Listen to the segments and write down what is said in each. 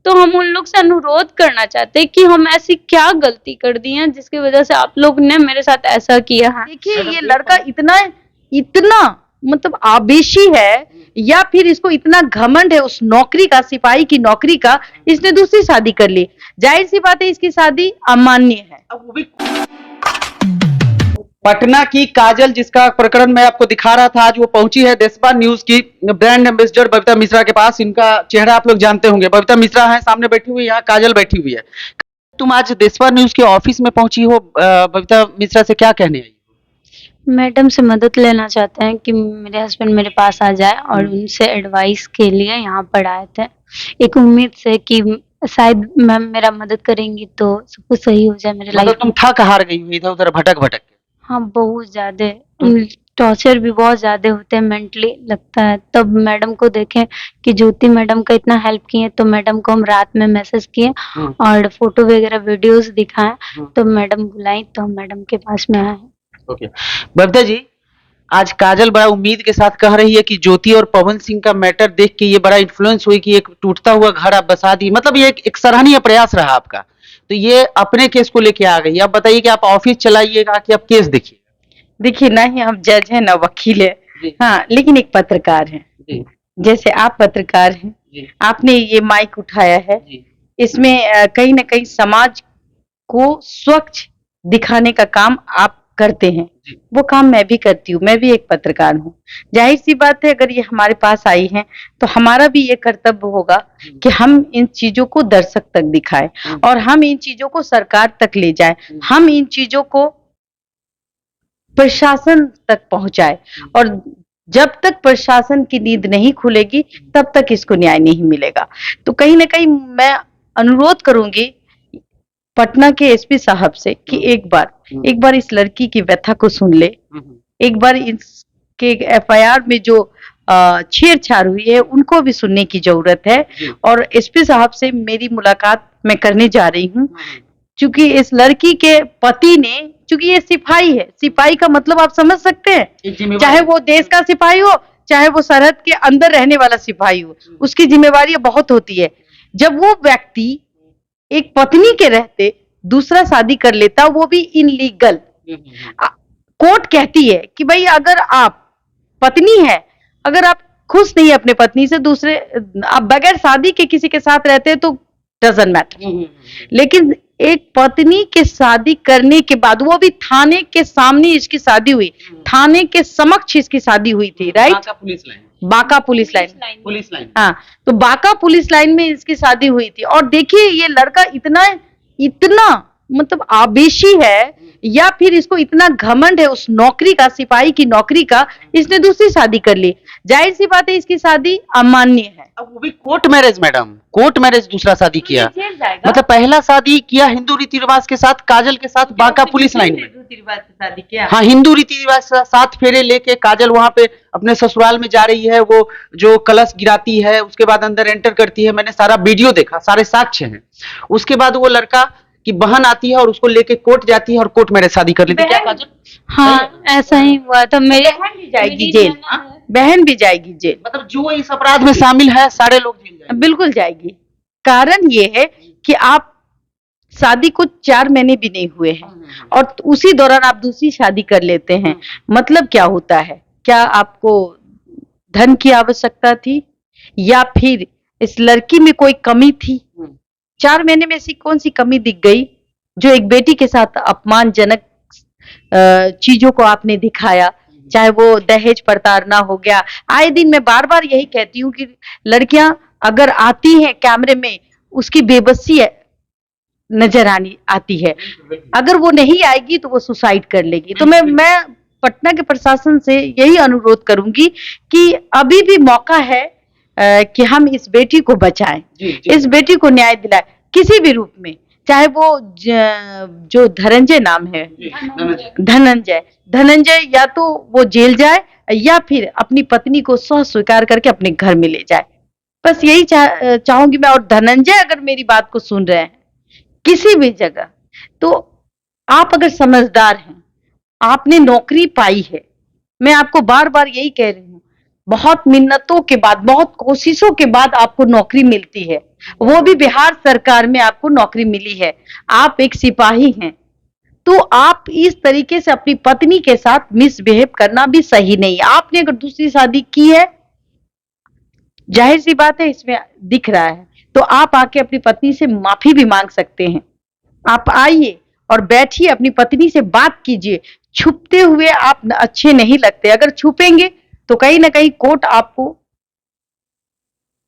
तो हम उन लोग से अनुरोध करना चाहते हैं कि हम ऐसी क्या गलती कर दी है जिसकी वजह से आप लोग ने मेरे साथ ऐसा किया है। देखिए ये लड़का इतना इतना मतलब आवेशी है, या फिर इसको इतना घमंड है उस नौकरी का, सिपाही की नौकरी का, इसने दूसरी शादी कर ली। जाहिर सी बात है इसकी शादी अमान्य है। अब वो भी पटना की काजल, जिसका प्रकरण मैं आपको दिखा रहा था, आज वो पहुंची है देशवा न्यूज की ब्रांड एम्बेसडर बबीता मिश्रा के पास। इनका चेहरा आप लोग जानते होंगे, बबीता मिश्रा है सामने बैठी हुई, यहाँ काजल बैठी हुई है। तुम आज देशवा न्यूज के ऑफिस में पहुंची हो, बबीता मिश्रा से क्या कहने आई? मैडम से मदद लेना चाहते हैं कि मेरे हस्बैंड मेरे पास आ जाए और उनसे एडवाइस के लिए यहाँ पर आए थे, एक उम्मीद से कि शायद मैम मेरा मदद करेंगी तो सब कुछ सही हो जाए मेरे मतलब लाइफ तुम में। थक हार गई हुई, इधर उधर भटक भटक के। हाँ बहुत ज्यादा टॉर्चर भी बहुत ज्यादा होते हैं, मेंटली लगता है। तब मैडम को देखें कि ज्योति मैडम का इतना हेल्प किए, तो मैडम को हम रात में मैसेज किए और फोटो वगैरह वीडियोस दिखाएं, तो मैडम बुलाई तो हम मैडम के पास में आए। ओके बबीता जी, आज काजल बड़ा उम्मीद के साथ कह रही है कि ज्योति और पवन सिंह का मैटर देख के ये बड़ा इन्फ्लुएंस हुई कि एक टूटता हुआ घर आप बसा दी। मतलब ये एक सराहनीय प्रयास रहा आपका। तो ये अपने केस को लेके आ गई। अब बताइए कि आप ऑफिस चलाइएगा कि आप केस देखिए? देखिए ना ही हम जज है ना वकील है, हाँ, लेकिन एक पत्रकार है। जैसे आप पत्रकार हैं, आपने ये माइक उठाया है, इसमें कहीं ना कहीं समाज को स्वच्छ दिखाने का काम आप करते हैं। वो काम मैं भी करती हूँ, मैं भी एक पत्रकार हूँ। जाहिर सी बात है अगर ये हमारे पास आई है तो हमारा भी ये कर्तव्य होगा कि हम इन चीजों को दर्शक तक दिखाएं और हम इन चीजों को सरकार तक ले जाएं, हम इन चीजों को प्रशासन तक पहुंचाए। और जब तक प्रशासन की नींद नहीं खुलेगी तब तक इसको न्याय नहीं मिलेगा। तो कहीं ना कहीं मैं अनुरोध करूंगी पटना के एसपी साहब से कि एक बार इस लड़की की व्यथा को सुन ले, एक बार इसके एफआईआर में जो छेड़छाड़ हुई है उनको भी सुनने की जरूरत है। और एसपी साहब से मेरी मुलाकात मैं करने जा रही हूँ, क्योंकि इस लड़की के पति ने, क्योंकि ये सिपाही है, सिपाही का मतलब आप समझ सकते हैं, चाहे वो देश का सिपाही हो चाहे वो सरहद के अंदर रहने वाला सिपाही हो, उसकी जिम्मेवारी बहुत होती है। जब वो व्यक्ति एक पत्नी के रहते दूसरा शादी कर लेता, वो भी इनलीगल, कोर्ट कहती है कि भाई अगर आप पत्नी है, अगर आप खुश नहीं है अपने पत्नी से, दूसरे आप बगैर शादी के किसी के साथ रहते हैं तो डजंट मैटर, लेकिन एक पत्नी के शादी करने के बाद, वो भी थाने के सामने इसकी शादी हुई, थाने के समक्ष इसकी शादी हुई थी, राइट? बांका पुलिस लाइन, हाँ, तो बांका पुलिस लाइन में इसकी शादी हुई थी। और देखिए ये लड़का इतना इतना मतलब आवेशी है, या फिर इसको इतना घमंड है उस नौकरी का, सिपाही की नौकरी का, इसने दूसरी शादी कर ली। जाहिर सी बात है इसकी शादी अमान्य है। अब वो भी court marriage, madam court marriage दूसरा शादी किया, मतलब पहला शादी किया हिंदू रीति रिवाज के साथ काजल के साथ बांका पुलिस लाइन में, रीति रिवाज से शादी किया। हाँ, हिंदू रीति रिवाज से 7 फेरे लेके काजल वहां पे अपने ससुराल में जा रही है, वो जो कलश गिराती है उसके बाद अंदर एंटर करती है, मैंने सारा वीडियो देखा, सारे साक्ष्य हैं। उसके बाद वो लड़का की बहन आती है और उसको लेके कोर्ट जाती है और कोर्ट मैरिज शादी कर लेती है। क्या काजल? हाँ ऐसा ही हुआ था। मेरी बहन भी जाएगी जेल, बहन भी जाएगी जेल, मतलब जो इस अपराध में शामिल है सारे लोग जेल जाएंगे? बिल्कुल जाएगी। कारण ये है कि आप शादी को 4 महीने भी नहीं हुए हैं और उसी दौरान आप दूसरी शादी कर लेते हैं। मतलब क्या होता है? क्या आपको धन की आवश्यकता थी या फिर इस लड़की में कोई कमी थी? 4 महीने में ऐसी कौन सी कमी दिख गई जो एक बेटी के साथ अपमानजनक चीजों को आपने दिखाया? चाहे वो दहेज प्रताड़ना हो गया, आए दिन मैं बार बार यही कहती हूँ कि लड़कियां अगर आती हैं कैमरे में, उसकी बेबसी नजर आती है, अगर वो नहीं आएगी तो वो सुसाइड कर लेगी। तो मैं पटना के प्रशासन से यही अनुरोध करूंगी कि अभी भी मौका है कि हम इस बेटी को बचाएं, इस बेटी को न्याय दिलाएं किसी भी रूप में, चाहे वो जो धनंजय नाम है, धनंजय या तो वो जेल जाए या फिर अपनी पत्नी को स्वीकार करके अपने घर में ले जाए। बस यही चाहूंगी मैं। और धनंजय अगर मेरी बात को सुन रहे हैं किसी भी जगह, तो आप अगर समझदार हैं, आपने नौकरी पाई है, मैं आपको बार बार यही कह रही हूँ, बहुत मिन्नतों के बाद, बहुत कोशिशों के बाद आपको नौकरी मिलती है। वो भी बिहार सरकार में आपको नौकरी मिली है, आप एक सिपाही हैं, तो आप इस तरीके से अपनी पत्नी के साथ मिसबिहेव करना भी सही नहीं है। आपने अगर दूसरी शादी की है, जाहिर सी बात है इसमें दिख रहा है, तो आप आके अपनी पत्नी से माफी भी मांग सकते हैं। आप आइए और बैठिए, अपनी पत्नी से बात कीजिए। छुपते हुए आप अच्छे नहीं लगते, अगर छुपेंगे तो कहीं ना कहीं कोर्ट आपको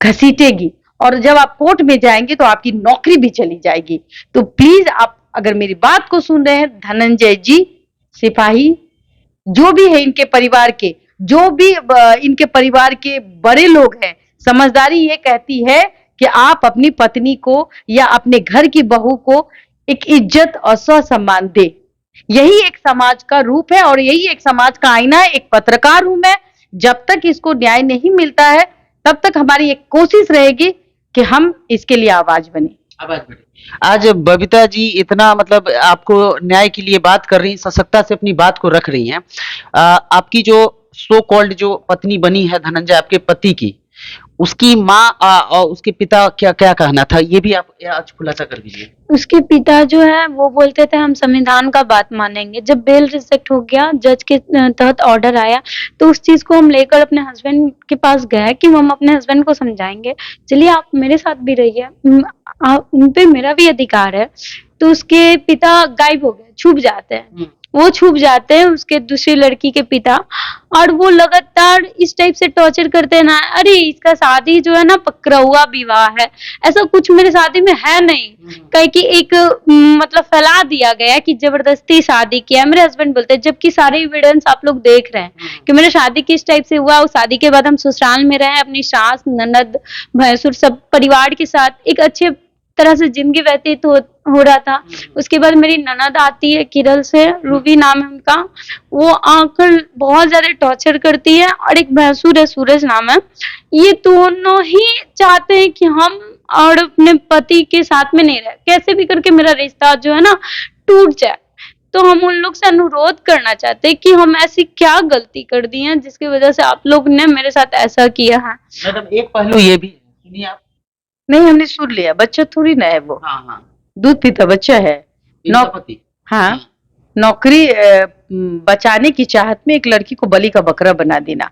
घसीटेगी, और जब आप कोर्ट में जाएंगे तो आपकी नौकरी भी चली जाएगी। तो प्लीज आप अगर मेरी बात को सुन रहे हैं, धनंजय जी, सिपाही जो भी है इनके परिवार के, जो भी इनके परिवार के बड़े लोग हैं, समझदारी ये कहती है कि आप अपनी पत्नी को या अपने घर की बहू को एक इज्जत और सम्मान दे। यही एक समाज का रूप है और यही एक समाज का आईना है। एक पत्रकार हूं मैं, जब तक इसको न्याय नहीं मिलता है तब तक हमारी एक कोशिश रहेगी कि हम इसके लिए आवाज बने। आवाज बढ़े। आज बबीता जी इतना मतलब आपको न्याय के लिए बात कर रही हैं, सशक्ता से अपनी बात को रख रही हैं। आपकी जो सो कॉल्ड जो पत्नी बनी है धनंजय, आपके पति की, उसकी माँ और उसके पिता क्या क्या कहना था, ये भी आप आज खुलासा कर दीजिए। उसके पिता जो है वो बोलते थे हम संविधान का बात मानेंगे। जब बेल रिजेक्ट हो गया, जज के तहत ऑर्डर आया, तो उस चीज को हम लेकर अपने हस्बैंड के पास गए कि हम अपने हस्बैंड को समझाएंगे, चलिए आप मेरे साथ भी रहिए, उन पे मेरा भी अधिकार है। तो उसके पिता गायब हो गए, छुप जाते हैं, वो छुप जाते हैं उसके दूसरी लड़की के पिता, और वो लगातार इस टाइप से टॉर्चर करते हैं ना, अरे इसका शादी जो है ना पकड़ा हुआ विवाह है, ऐसा कुछ मेरे शादी में है नहीं, कहीं कि एक मतलब फैला दिया गया कि जबरदस्ती शादी किया। मेरे हस्बैंड बोलते हैं, जबकि सारे एविडेंस आप लोग देख रहे हैं कि मेरा शादी किस टाइप से हुआ। उस शादी के बाद हम ससुराल में रहे, अपनी सास, ननद, भैंसुर सब परिवार के साथ एक अच्छे तरह से जिंदगी व्यतीत हो रहा था। उसके बाद मेरी ननद आती है केरल से, रूबी नाम है उनका, वो आकर बहुत ज्यादा टॉर्चर करती है, और एक भैंसुर है, सूरज नाम है। ये दोनों ही चाहते हैं कि हम और अपने पति के साथ में नहीं रहे, कैसे भी करके मेरा रिश्ता जो है ना टूट जाए। तो हम उन लोग से अनुरोध करना चाहते हैं कि हम ऐसी क्या गलती कर दी है जिसकी वजह से आप लोग ने मेरे साथ ऐसा किया है। मैडम एक पहलू ये भी है, सुनिए आप। नहीं, हमने सुन लिया, बच्चा थोड़ी ना है वो, हाँ हाँ, दूध पीता बच्चा है। पति। हाँ, नौकरी बचाने की चाहत में एक लड़की को बलि का बकरा बना देना,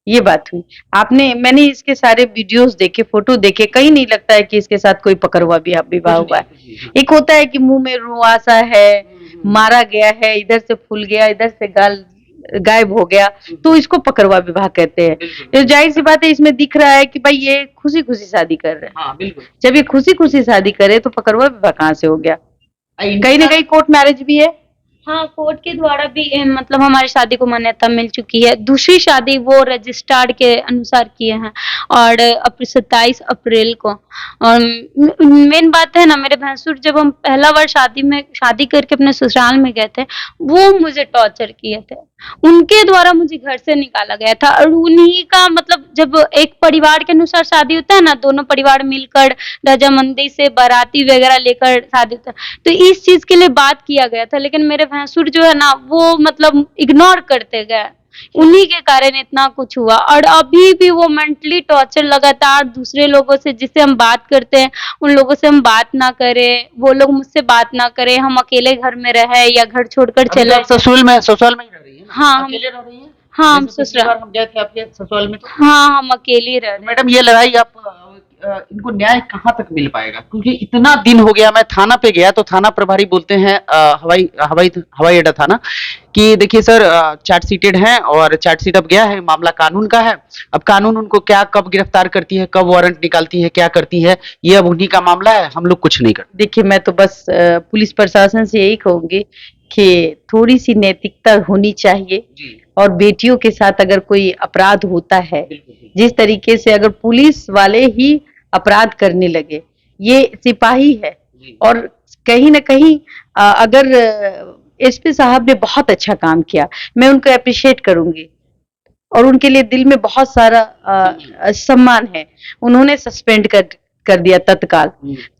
ये बात हुई। मैंने इसके सारे वीडियोस देखे, फोटो देखे, कहीं नहीं लगता है कि इसके साथ कोई पकड़वा विवाह हुआ है। एक होता है कि मुंह में रुआसा है, मारा गया है, इधर से फूल गया, इधर से गाल गायब हो गया, तो इसको पकड़वा विवाह कहते हैं। तो जाहिर सी बात है इसमें दिख रहा है कि भाई ये खुशी खुशी शादी कर रहे हैं। हाँ, बिल्कुल। जब ये खुशी खुशी शादी करे तो पकड़वा विवाह कहाँ से हो गया? कहीं ना कहीं कोर्ट मैरिज भी है। हाँ, कोर्ट के द्वारा भी मतलब हमारी शादी को मान्यता मिल चुकी है। दूसरी शादी वो रजिस्ट्रार के अनुसार किए हैं, और 27 अप्रैल को। और मेन बात है ना, मेरे भैंसुर जब हम पहला बार शादी करके अपने ससुराल में गए थे, वो मुझे टॉर्चर किए थे, उनके द्वारा मुझे घर से निकाला गया था। और उन्हीं का मतलब, जब एक परिवार के अनुसार शादी होता है ना, दोनों परिवार मिलकर रजामंदी से बाराती वगैरह लेकर शादी होता है, तो इस चीज के लिए बात किया गया था। लेकिन मेरे भैंसुर जो है ना, वो मतलब इग्नोर करते गए, उन्हीं के कारण इतना कुछ हुआ। और अभी भी वो मेंटली टॉर्चर लगातार दूसरे लोगों से, जिससे हम बात करते हैं उन लोगों से हम बात ना करें, वो लोग मुझसे बात ना करें, हम अकेले घर में रहे या घर छोड़कर चले। ससुराल में ही रह रही है? हाँ, अकेले रह रही हैं? हाँ, हम जैसे पिछली बार हम गए थे आपके ससुराल में, तो हाँ, हम अकेले रह रहे। मैडम ये लड़ाई आप इनको न्याय कहाँ तक मिल पाएगा? क्योंकि इतना दिन हो गया, मैं थाना पे गया तो थाना प्रभारी बोलते हैं, हवाई अड्डा थाना, कि देखिए सर चार्जशीटेड हैं और चार्जशीट अब गया है, मामला कानून का है, अब कानून उनको क्या कब गिरफ्तार करती है, कब वारंट निकालती है, क्या करती है, ये अब उन्हीं का मामला है, हम लोग कुछ नहीं करते। देखिए, मैं तो बस पुलिस प्रशासन से यही कहूंगी कि थोड़ी सी नैतिकता होनी चाहिए, और बेटियों के साथ अगर कोई अपराध होता है, जिस तरीके से अगर पुलिस वाले ही अपराध करने लगे, ये सिपाही है, और कहीं ना कहीं अगर एसपी साहब ने बहुत अच्छा काम किया, मैं उनको अप्रिशिएट करूंगी, और उनके लिए दिल में बहुत सारा सम्मान है। उन्होंने सस्पेंड कर दिया तत्काल,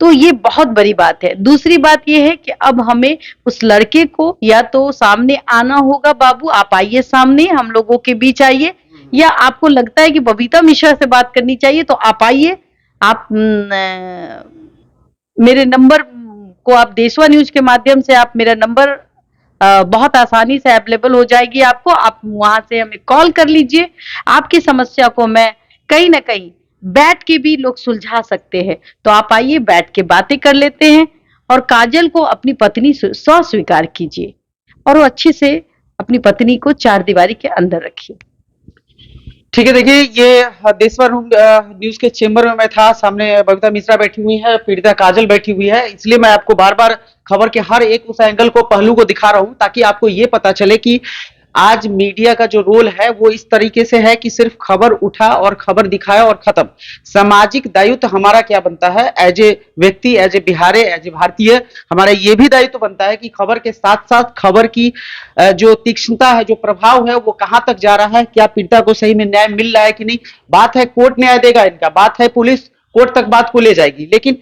तो ये बहुत बड़ी बात है। दूसरी बात ये है कि अब हमें उस लड़के को या तो सामने आना होगा, बाबू आप आइए सामने, हम लोगों के बीच आइए, या आपको लगता है कि बबीता मिश्रा से बात करनी चाहिए तो आप आइए, आप मेरे नंबर को आप देशवा न्यूज के माध्यम से आप मेरा नंबर बहुत आसानी से अवेलेबल हो जाएगी आपको, आप वहां से हमें कॉल कर लीजिए। आपकी समस्या को मैं कहीं ना कहीं बैठ के भी लोग सुलझा सकते हैं, तो आप आइए बैठ के बातें कर लेते हैं और काजल को अपनी पत्नी स्वीकार कीजिए और वो अच्छे से अपनी पत्नी को चार दीवारी के अंदर रखिए। ठीक है, देखिए ये देशवर न्यूज के चेंबर में मैं था, सामने बबीता मिश्रा बैठी हुई है, पीड़िता काजल बैठी हुई है, इसलिए मैं आपको बार बार खबर के हर एक उस एंगल को, पहलू को दिखा रहा हूं ताकि आपको ये पता चले कि आज मीडिया का जो रोल है वो इस तरीके से है कि सिर्फ खबर उठा और खबर दिखाया और खत्म। सामाजिक दायित्व हमारा क्या बनता है एज ए व्यक्ति, as a Bihari, as a भारतीय, हमारा ये भी दायित्व बनता है कि खबर के साथ साथ खबर की जो तीक्ष्णता है, जो प्रभाव है, वो कहां तक जा रहा है, क्या पीड़िता को सही में न्याय मिल रहा है कि नहीं। बात है कोर्ट न्याय देगा इनका, बात है पुलिस कोर्ट तक बात को ले जाएगी, लेकिन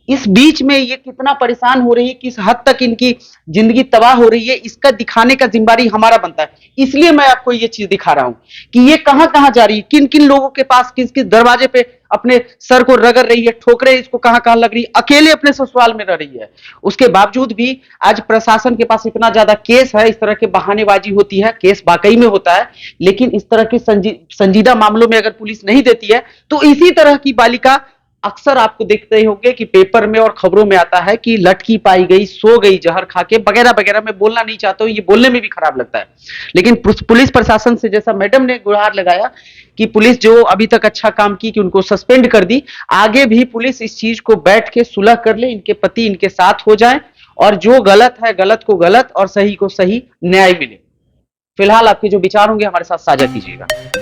इस बीच में ये कितना परेशान हो रही है, किस हद तक इनकी जिंदगी तबाह हो रही है, इसका दिखाने का जिम्मेदारी हमारा बनता है। इसलिए मैं आपको ये चीज दिखा रहा हूं कि ये कहां कहां जा रही है, किन किन लोगों के पास, किस किस दरवाजे पे अपने सर को रगड़ रही है, ठोकरें इसको कहां कहां लग रही है, अकेले अपने ससुराल में रह रही है। उसके बावजूद भी आज प्रशासन के पास इतना ज्यादा केस है, इस तरह के बहानेबाजी होती है, केस वाकई में होता है, लेकिन इस तरह के संजीदा मामलों में अगर पुलिस नहीं देती है तो इसी तरह की बालिका अक्सर आपको देखते होंगे कि पेपर में और खबरों में आता है कि लटकी पाई गई, सो गई जहर खा के, वगैरह वगैरह। मैं बोलना नहीं चाहता हूं, ये बोलने में भी खराब लगता है, लेकिन पुलिस प्रशासन से, जैसा मैडम ने गुहार लगाया कि पुलिस जो अभी तक अच्छा काम की कि उनको सस्पेंड कर दी, आगे भी पुलिस इस चीज को बैठ के सुलह कर ले, इनके पति इनके साथ हो जाए और जो गलत है गलत को गलत और सही को सही न्याय मिले। फिलहाल आपके जो विचार होंगे हमारे साथ साझा कीजिएगा।